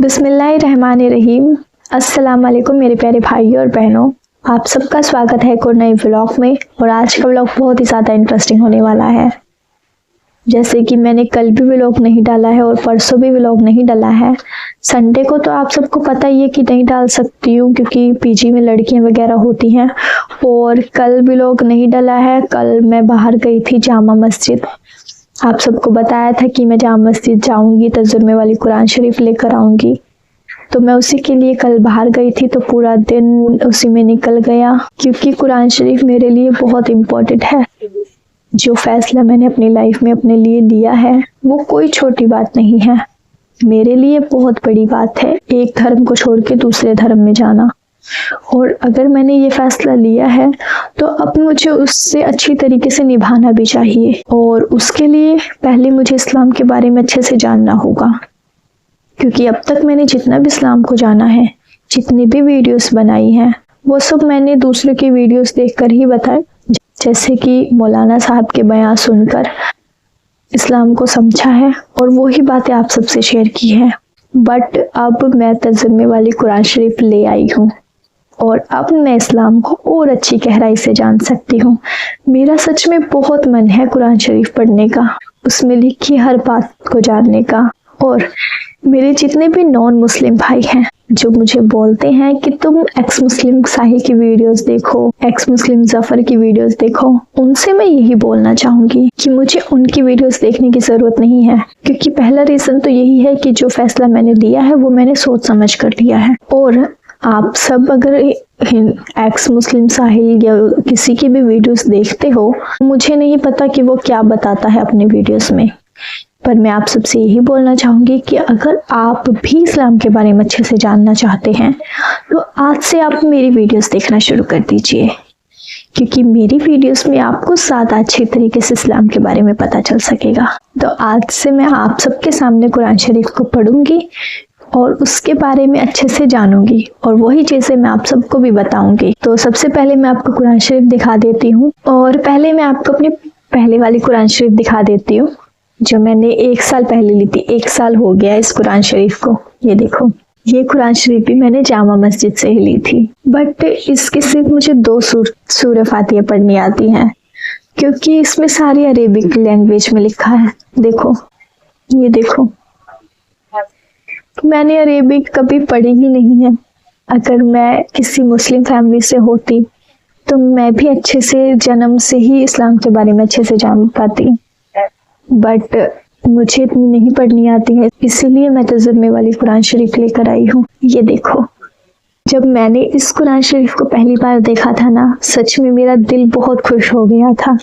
बिस्मिल्लाहिर्रहमानिर्रहीम। अस्सलाम वालेकुम मेरे प्यारे भाइयों और बहनों, आप सबका स्वागत है एक और नए व्लॉग में। और आज का व्लॉग बहुत ही ज़्यादा इंटरेस्टिंग होने वाला है। जैसे कि मैंने कल भी व्लॉग नहीं डाला है और परसों भी व्लॉग नहीं डाला है। संडे को तो आप सबको पता ही है कि नहीं डाल सकती हूँ क्योंकि पीजी में लड़कियां वगैरह होती हैं। और कल व्लॉग नहीं डाला है, कल मैं बाहर गई थी जामा मस्जिद। आप सबको बताया था कि मैं जामा मस्जिद जाऊंगी, तर्जुमे वाली कुरान शरीफ लेकर आऊंगी। तो मैं उसी के लिए कल बाहर गई थी, तो पूरा दिन उसी में निकल गया क्योंकि कुरान शरीफ मेरे लिए बहुत इम्पोर्टेंट है। जो फैसला मैंने अपनी लाइफ में अपने लिए लिया है वो कोई छोटी बात नहीं है, मेरे लिए बहुत बड़ी बात है एक धर्म को छोड़ के दूसरे धर्म में जाना। और अगर मैंने ये फैसला लिया है तो अब मुझे उससे अच्छी तरीके से निभाना भी चाहिए। और उसके लिए पहले मुझे इस्लाम के बारे में अच्छे से जानना होगा, क्योंकि अब तक मैंने जितना भी इस्लाम को जाना है, जितनी भी वीडियोस बनाई हैं, वो सब मैंने दूसरे की वीडियोस देखकर ही बताए। जैसे कि मौलाना साहब के बयान सुनकर इस्लाम को समझा है और वही बातें आप सबसे शेयर की है। बट अब मैं तर्जुमे वाली कुरान शरीफ ले आई हूँ और अब मैं इस्लाम को और अच्छी गहराई से जान सकती हूँ। मेरा सच में बहुत मन है कुरान शरीफ पढ़ने का, उसमें लिखी हर बात को जानने का। और मेरे जितने भी नॉन मुस्लिम भाई हैं जो मुझे बोलते हैं कि तुम एक्स मुस्लिम साहिल की वीडियोस देखो, एक्स मुस्लिम जफर की वीडियोस देखो, उनसे मैं यही बोलना चाहूंगी कि मुझे उनकी वीडियोस देखने की जरूरत नहीं है। क्योंकि पहला रीजन तो यही है कि जो फैसला मैंने लिया है वो मैंने सोच समझ कर लिया है। और आप सब अगर एक्स मुस्लिम साहिल या किसी की भी वीडियोस देखते हो, मुझे नहीं पता कि वो क्या बताता है अपनी वीडियोस में, पर मैं आप सबसे यही बोलना चाहूंगी कि अगर आप भी इस्लाम के बारे में अच्छे से जानना चाहते हैं तो आज से आप मेरी वीडियोस देखना शुरू कर दीजिए, क्योंकि मेरी वीडियोस में आपको ज़्यादा अच्छे तरीके से इस्लाम के बारे में पता चल सकेगा। तो आज से मैं आप सबके सामने कुरान शरीफ को पढ़ूंगी और उसके बारे में अच्छे से जानूंगी और वही चीज़ें मैं आप सबको भी बताऊंगी। तो सबसे पहले मैं आपको कुरान शरीफ दिखा देती हूँ। और पहले मैं आपको अपनी पहले वाली कुरान शरीफ दिखा देती हूँ जो मैंने 1 साल पहले ली थी। 1 साल हो गया इस कुरान शरीफ को। ये देखो, ये कुरान शरीफ भी मैंने जामा मस्जिद से ही ली थी। बट इसकी सिर्फ मुझे 2 सूरह फातिहा पढ़नी आती हैं, क्योंकि इसमें सारी अरेबिक लैंग्वेज में लिखा है। देखो, ये देखो, मैंने अरेबिक कभी पढ़ी ही नहीं है। अगर मैं किसी मुस्लिम फैमिली से होती तो मैं भी अच्छे से जन्म से ही इस्लाम के बारे में अच्छे से जान पाती, बट मुझे इतनी नहीं पढ़नी आती है, इसीलिए मैं तर्जुमे वाली कुरान शरीफ लेकर आई हूँ। ये देखो, जब मैंने इस कुरान शरीफ को पहली बार देखा था ना, सच में मेरा दिल बहुत खुश हो गया था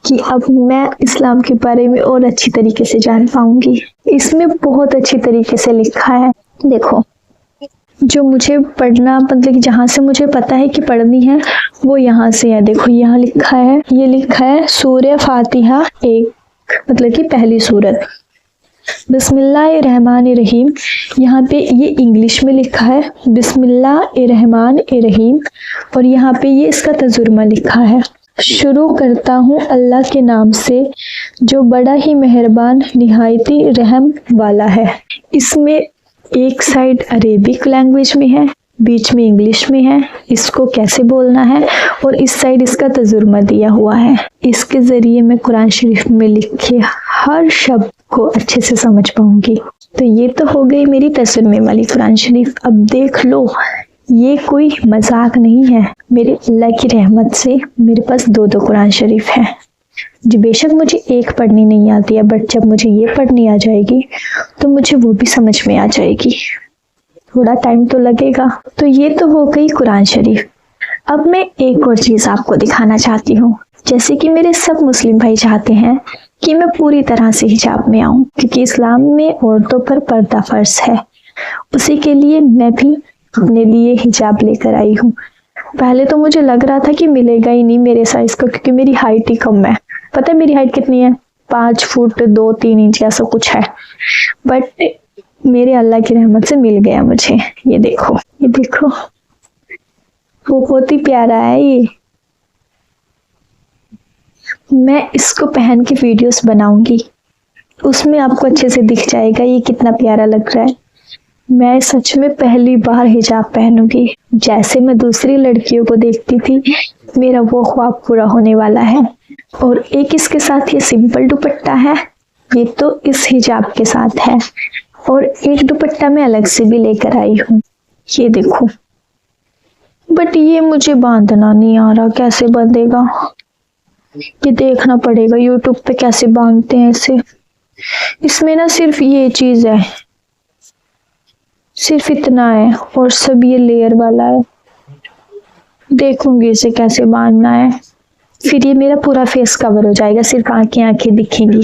कि अब मैं इस्लाम के बारे में और अच्छी तरीके से जान पाऊंगी। इसमें बहुत अच्छी तरीके से लिखा है। देखो, जो मुझे पढ़ना, मतलब जहाँ से मुझे पता है कि पढ़नी है वो यहाँ से है। देखो, यहाँ लिखा है, ये लिखा है सूरह फातिहा 1, मतलब कि पहली सूरत, बिस्मिल्लाहिर्रहमानिर्रहीम। यहाँ पे ये इंग्लिश में लिखा है बिस्मिल्लाहिर्रहमानिर्रहीम, और यहाँ पे ये इसका तर्जुमा लिखा है, शुरू करता हूँ अल्लाह के नाम से जो बड़ा ही मेहरबान निहायती रहम वाला है। इसमें एक साइड अरेबिक लैंग्वेज में है, बीच में इंग्लिश में है, इसको कैसे बोलना है, और इस साइड इसका तर्जुमा दिया हुआ है। इसके ज़रिए मैं कुरान शरीफ में लिखे हर शब्द को अच्छे से समझ पाऊंगी। तो ये तो हो गई मेरी तर्जुमे वाली कुरान शरीफ। अब देख लो, ये कोई मजाक नहीं है, मेरे अल्लाह की रहमत से मेरे पास 2 कुरान शरीफ हैं। जो बेशक मुझे एक पढ़नी नहीं आती है, बट जब मुझे ये पढ़नी आ जाएगी तो मुझे वो भी समझ में आ जाएगी। थोड़ा टाइम तो लगेगा। तो ये तो हो गई कुरान शरीफ। अब मैं एक और चीज़ आपको दिखाना चाहती हूँ। जैसे कि मेरे सब मुस्लिम भाई चाहते हैं कि मैं पूरी तरह से हिजाब में आऊँ, क्योंकि इस्लाम में औरतों पर पर्दा फर्ज है। उसी के लिए मैं भी अपने लिए हिजाब लेकर आई हूँ। पहले तो मुझे लग रहा था कि मिलेगा ही नहीं मेरे साइज का, क्योंकि मेरी हाइट ही कम है। पता है मेरी हाइट कितनी है? 5 फुट 2-3 इंच ऐसा कुछ है। बट मेरे अल्लाह की रहमत से मिल गया मुझे। ये देखो, ये देखो, वो बहुत ही प्यारा है। ये मैं इसको पहन के वीडियोस बनाऊंगी, उसमें आपको अच्छे से दिख जाएगा ये कितना प्यारा लग रहा है। मैं सच में पहली बार हिजाब पहनूंगी। जैसे मैं दूसरी लड़कियों को देखती थी, मेरा वो ख्वाब पूरा होने वाला है। और एक इसके साथ ये सिंपल दुपट्टा है, ये तो इस हिजाब के साथ है। और एक दुपट्टा मैं अलग से भी लेकर आई हूँ, ये देखो। बट ये मुझे बांधना नहीं आ रहा, कैसे बंधेगा ये देखना पड़ेगा यूट्यूब पे कैसे बांधते हैं इसे। इसमें ना सिर्फ ये चीज है, सिर्फ इतना है, और सब ये लेयर वाला है। देखूंगी इसे कैसे बांधना है, फिर ये मेरा पूरा फेस कवर हो जाएगा, सिर्फ आंखें आंखें दिखेंगी।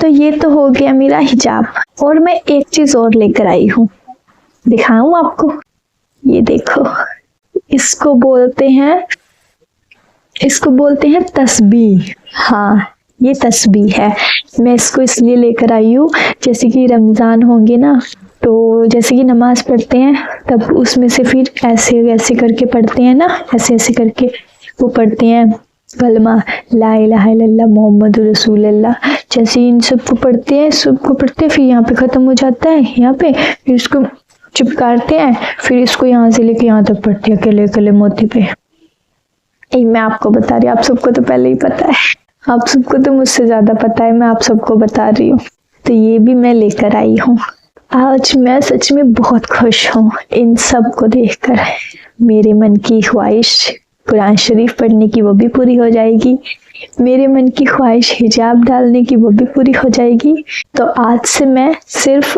तो ये तो हो गया मेरा हिजाब। और मैं एक चीज और लेकर आई हूँ, दिखाऊं आपको। ये देखो, इसको बोलते हैं तस्बीह। हाँ, ये तस्बीह है। मैं इसको इसलिए लेकर आई हूँ, जैसे कि रमजान होंगे ना, तो जैसे कि नमाज पढ़ते हैं तब उसमें से फिर ऐसे वैसे करके पढ़ते हैं ना, ऐसे ऐसे करके वो पढ़ते हैं कलमा ला इलाहा इल्लल्लाह मोहम्मद रसूलुल्लाह। जैसे इन सबको पढ़ते हैं, फिर यहाँ पे खत्म हो जाता है, यहाँ पे फिर इसको चिपकाते हैं, फिर इसको यहाँ से लेके यहाँ तक पढ़ते हैं अकेले अकेले मोती पे। मैं आपको बता रही हूँ, आप सबको तो पहले ही पता है, आप सबको तो मुझसे ज्यादा पता है, मैं आप सबको बता रही हूँ। तो ये भी मैं लेकर आई हूँ। आज मैं सच में बहुत खुश हूँ इन सब को देखकर। मेरे मन की ख्वाहिश कुरान शरीफ पढ़ने की वो भी पूरी हो जाएगी, मेरे मन की ख्वाहिश हिजाब डालने की वो भी पूरी हो जाएगी। तो आज से मैं सिर्फ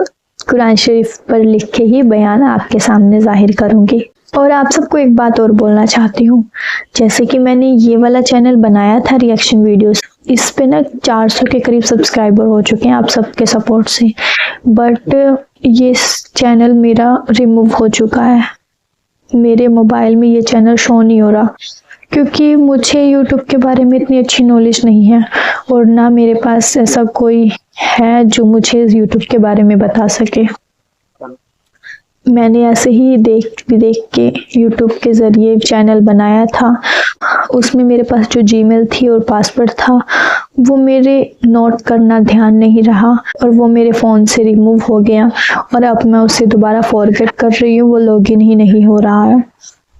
कुरान शरीफ पर लिख के ही बयान आपके सामने जाहिर करूंगी। और आप सबको एक बात और बोलना चाहती हूँ, जैसे कि मैंने ये वाला चैनल बनाया था रिएक्शन वीडियोस, इस पे ना 400 के करीब सब्सक्राइबर हो चुके हैं आप सबके सपोर्ट से। बट ये चैनल मेरा रिमूव हो चुका है, मेरे मोबाइल में ये चैनल शो नहीं हो रहा, क्योंकि मुझे यूट्यूब के बारे में इतनी अच्छी नॉलेज नहीं है, और ना मेरे पास ऐसा कोई है जो मुझे यूट्यूब के बारे में बता सके। मैंने ऐसे ही देख के यूट्यूब के ज़रिए चैनल बनाया था। उसमें मेरे पास जो जीमेल थी और पासवर्ड था वो मेरे नोट करना ध्यान नहीं रहा, और वो मेरे फ़ोन से रिमूव हो गया, और अब मैं उसे दोबारा फॉरगेट कर रही हूँ, वो लॉगिन ही नहीं हो रहा है।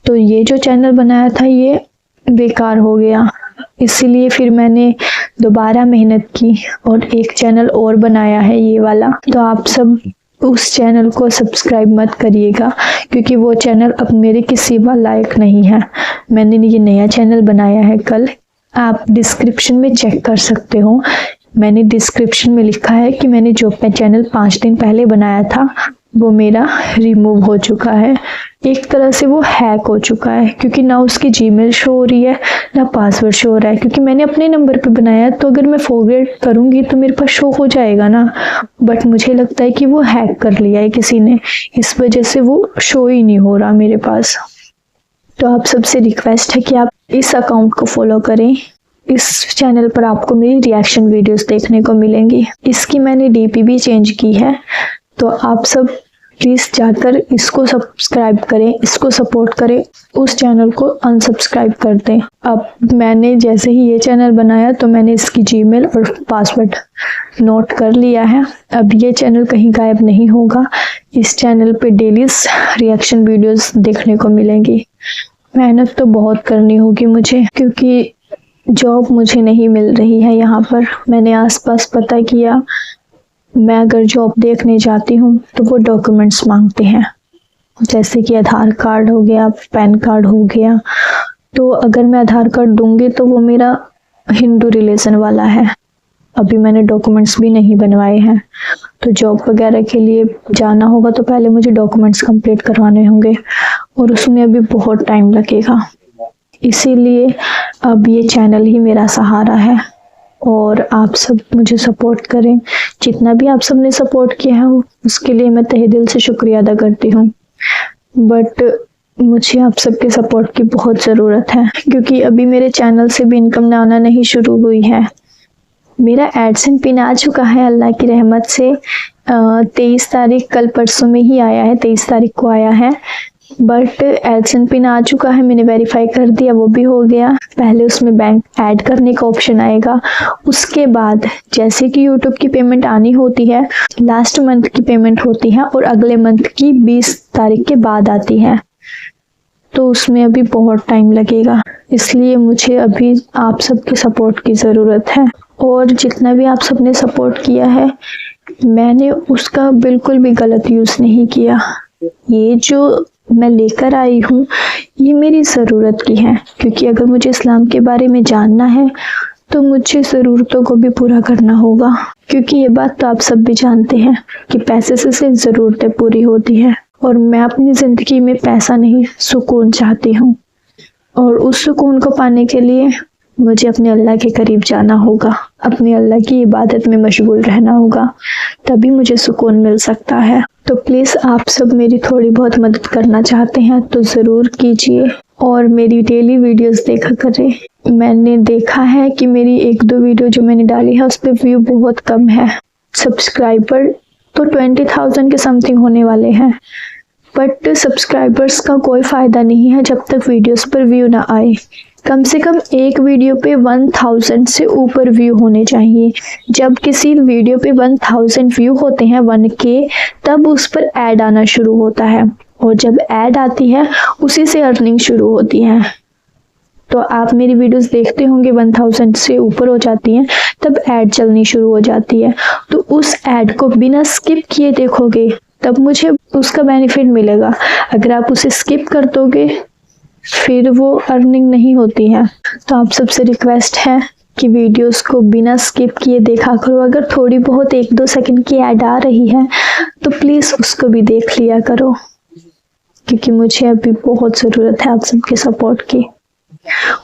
तो ये जो चैनल बनाया था ये बेकार हो गया, इसीलिए फिर मैंने दोबारा मेहनत की और एक चैनल और बनाया है, ये वाला। तो आप सब उस चैनल को सब्सक्राइब मत करिएगा, क्योंकि वो चैनल अब मेरे किसी लायक नहीं है। मैंने ये नया चैनल बनाया है कल, आप डिस्क्रिप्शन में चेक कर सकते हो। मैंने डिस्क्रिप्शन में लिखा है कि मैंने जो चैनल 5 दिन पहले बनाया था वो मेरा रिमूव हो चुका है, एक तरह से वो हैक हो चुका है, क्योंकि ना उसकी जीमेल शो हो रही है ना पासवर्ड शो हो रहा है। क्योंकि मैंने अपने नंबर पे बनाया है, तो अगर मैं फॉरगेट करूंगी तो मेरे पास शो हो जाएगा ना, बट मुझे लगता है कि वो हैक कर लिया है किसी ने, इस वजह से वो शो ही नहीं हो रहा मेरे पास। तो आप सबसे रिक्वेस्ट है कि आप इस अकाउंट को फॉलो करें, इस चैनल पर आपको मेरी रिएक्शन वीडियोस देखने को मिलेंगी। इसकी मैंने डीपी भी चेंज की है, तो आप सब प्लीज़ जाकर इसको सब्सक्राइब करें, इसको सपोर्ट करें, उस चैनल को अनसब्सक्राइब कर दें। अब मैंने जैसे ही ये चैनल बनाया तो मैंने इसकी जीमेल और पासवर्ड नोट कर लिया है। अब ये चैनल कहीं गायब नहीं होगा, इस चैनल पे डेली रिएक्शन वीडियोस देखने को मिलेंगी। मेहनत तो बहुत करनी होगी मुझे, क्योंकि जॉब मुझे नहीं मिल रही है यहाँ पर। मैंने आसपास पता किया, मैं अगर जॉब देखने जाती हूँ तो वो डॉक्यूमेंट्स मांगते हैं, जैसे कि आधार कार्ड हो गया, पैन कार्ड हो गया। तो अगर मैं आधार कार्ड दूंगी तो वो मेरा हिंदू रिलीजन वाला है, अभी मैंने डॉक्यूमेंट्स भी नहीं बनवाए हैं। तो जॉब वगैरह के लिए जाना होगा तो पहले मुझे डॉक्यूमेंट्स कंप्लीट करवाने होंगे, और उसमें अभी बहुत टाइम लगेगा। इसीलिए अब ये चैनल ही मेरा सहारा है, और आप सब मुझे सपोर्ट करें। जितना भी आप सब ने सपोर्ट किया है उसके लिए मैं तहे दिल से शुक्रिया अदा करती हूँ। बट मुझे आप सबके सपोर्ट की बहुत ज़रूरत है, क्योंकि अभी मेरे चैनल से भी इनकम आना नहीं शुरू हुई है। मेरा एडसेंस पिन आ चुका है अल्लाह की रहमत से, 23 तारीख कल परसों में ही आया है, 23 तारीख को आया है। बट एडसन पिन आ चुका है, मैंने वेरीफाई कर दिया, वो भी हो गया। पहले उसमें बैंक ऐड करने का ऑप्शन आएगा, उसके बाद जैसे कि यूट्यूब की पेमेंट आनी होती है, लास्ट मंथ की पेमेंट होती है और अगले मंथ की 20 तारीख के बाद आती है, तो उसमें अभी बहुत टाइम लगेगा। इसलिए मुझे अभी आप सबके सपोर्ट की ज़रूरत है। और जितना भी आप सबने सपोर्ट किया है, मैंने उसका बिल्कुल भी गलत यूज़ नहीं किया। ये जो मैं लेकर आई हूँ ये मेरी ज़रूरत की है, क्योंकि अगर मुझे इस्लाम के बारे में जानना है तो मुझे ज़रूरतों को भी पूरा करना होगा। क्योंकि ये बात तो आप सब भी जानते हैं कि पैसे से सिर्फ ज़रूरतें पूरी होती है, और मैं अपनी ज़िंदगी में पैसा नहीं, सुकून चाहती हूँ। और उस सुकून को पाने के लिए मुझे अपने अल्लाह के करीब जाना होगा, अपने अल्लाह की इबादत में मशगूल रहना होगा, तभी मुझे सुकून मिल सकता है। तो प्लीज़ आप सब मेरी थोड़ी बहुत मदद करना चाहते हैं तो ज़रूर कीजिए, और मेरी डेली वीडियोस देखा करें। मैंने देखा है कि मेरी 1-2 वीडियो जो मैंने डाली है उस पर व्यू बहुत कम है, सब्सक्राइबर तो 20,000 के समथिंग होने वाले हैं, बट सब्सक्राइबर्स का कोई फ़ायदा नहीं है जब तक वीडियोस पर व्यू ना आए। कम से कम एक वीडियो पे 1000 से ऊपर व्यू होने चाहिए। जब किसी वीडियो पे 1000 व्यू होते हैं 1K, तब उस पर ऐड आना शुरू होता है, और जब ऐड आती है उसी से अर्निंग शुरू होती है। तो आप मेरी वीडियोस देखते होंगे 1000 से ऊपर हो जाती हैं, तब ऐड चलनी शुरू हो जाती है। तो उस ऐड को बिना स्किप किए देखोगे तब मुझे उसका बेनिफिट मिलेगा। अगर आप उसे स्किप कर दोगे फिर वो अर्निंग नहीं होती है। तो आप सबसे रिक्वेस्ट है कि वीडियोस को बिना स्किप किए देखा करो। अगर थोड़ी बहुत 1-2 सेकंड की ऐड आ रही है तो प्लीज़ उसको भी देख लिया करो, क्योंकि मुझे अभी बहुत ज़रूरत है आप सबके सपोर्ट की।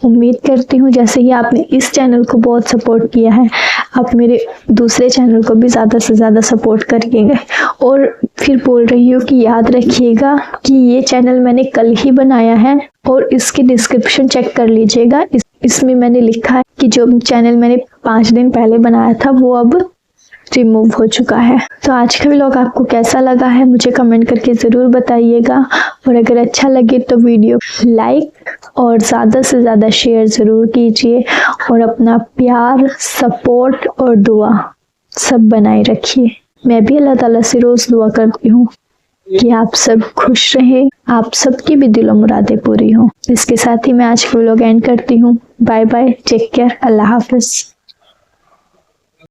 उम्मीद करती हूँ जैसे ही आपने इस चैनल को बहुत सपोर्ट किया है, आप मेरे दूसरे चैनल को भी ज़्यादा से ज़्यादा सपोर्ट करिएगा। और फिर बोल रही हूँ कि याद रखिएगा कि ये चैनल मैंने कल ही बनाया है, और इसकी डिस्क्रिप्शन चेक कर लीजिएगा। इसमें मैंने लिखा है कि जो चैनल मैंने 5 दिन पहले बनाया था वो अब रिमूव हो चुका है। तो आज का व्लॉग आपको कैसा लगा है मुझे कमेंट करके ज़रूर बताइएगा, और अगर अच्छा लगे तो वीडियो लाइक और ज़्यादा से ज़्यादा शेयर ज़रूर कीजिए, और अपना प्यार, सपोर्ट और दुआ सब बनाए रखिए। मैं भी अल्लाह ताला से रोज़ दुआ करती हूँ कि आप सब खुश रहें, आप सबकी भी दिलो मुरादें पूरी हों। इसके साथ ही मैं आज का व्लॉग एंड करती हूँ। बाय बाय, टेक केयर, अल्लाह हाफिज़।